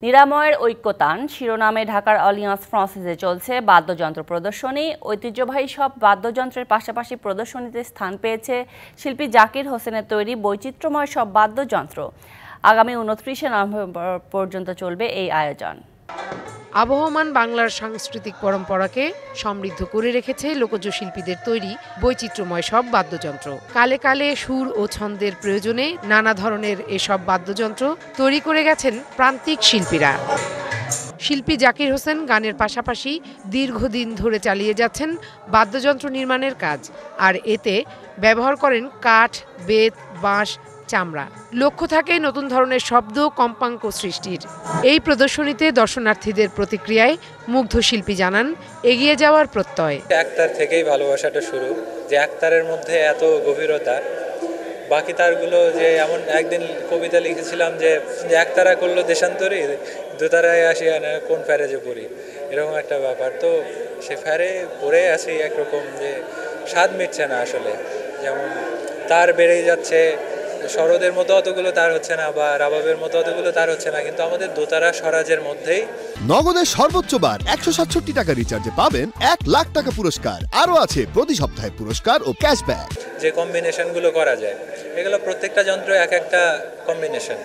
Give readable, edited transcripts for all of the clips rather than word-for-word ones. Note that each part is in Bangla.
নিরাময়ের ঐক্যতান শিরোনামে ঢাকার অলিয়ান্স ফ্রান্সিসে চলছে বাদ্যযন্ত্র প্রদর্শনী। ঐতিহ্যবাহী সব বাদ্যযন্ত্রের পাশাপাশি প্রদর্শনীতে স্থান পেয়েছে শিল্পী জাকির হোসেনের তৈরি বৈচিত্র্যময় সব বাদ্যযন্ত্র। আগামী 29 নভেম্বর পর্যন্ত চলবে এই আয়োজন। আবহমান বাংলার সাংস্কৃতিক পরম্পরাকে সমৃদ্ধ করে রেখেছে লোকজ শিল্পীদের তৈরি বৈচিত্র্যময় সব বাদ্যযন্ত্র। কালে কালে সুর ও ছন্দের প্রয়োজনে নানা ধরনের এসব বাদ্যযন্ত্র তৈরি করে গেছেন প্রান্তিক শিল্পীরা। শিল্পী জাকির হোসেন গানের পাশাপাশি দীর্ঘদিন ধরে চালিয়ে যাচ্ছেন বাদ্যযন্ত্র নির্মাণের কাজ, আর এতে ব্যবহার করেন কাঠ, বেত, বাঁশ, চামড়া। লক্ষ্য থাকে নতুন ধরনের শব্দ কম্পাঙ্ক সৃষ্টির। এই প্রদর্শনীতে দর্শনার্থীদের প্রতিক্রিয়ায় মুগ্ধ শিল্পী জানান এগিয়ে যাওয়ার প্রত্যয়। একতার থেকেই ভালোবাসাটা শুরু, যে একতারের মধ্যে এত গভীরতা। বাকি তারগুলো যে এমন একদিন কবিতা লিখেছিলাম যে একতারা করলো দেশান্তরী, দুতারায় আসি কোন ফ্যারে যে পড়ি, এরকম একটা ব্যাপার। তো সে ফ্যারে পড়ে আছি একরকম, যে স্বাদ মিটছে না আসলে। যেমন তার বেড়েই যাচ্ছে, শরদের মতো অতগুলো তার হচ্ছে না, বা রাবাবের মতো অতগুলো তার হচ্ছে না, কিন্তু আমাদের দোতারা স্বরাজের মধ্যেই। নগদের সর্বোচ্চ বার 167 টাকা রিচার্জে পাবেন 1 লাখ টাকা পুরস্কার। আরও আছে প্রতি সপ্তাহে পুরস্কার ও ক্যাশব্যাক। যে কম্বিনেশনগুলো করা যায়, এগুলো প্রত্যেকটা যন্ত্র এক একটা কম্বিনেশন।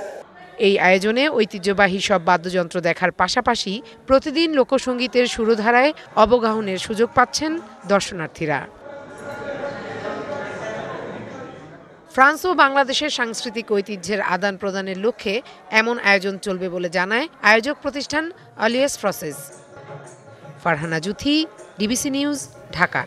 এই আয়োজনে ঐতিহ্যবাহী সব বাদ্যযন্ত্র দেখার পাশাপাশি প্রতিদিন লোকসঙ্গীতের সুরধারায় অবগাহনের সুযোগ পাচ্ছেন দর্শনার্থীরা। ফ্রান্স ও বাংলাদেশের সাংস্কৃতিক ঐতিহ্যের আদান প্রদানের লক্ষ্যে এমন আয়োজন চলবে বলে জানায় আয়োজক প্রতিষ্ঠান Alliance Francaise. Farhana Juthi, DBC news, Dhaka.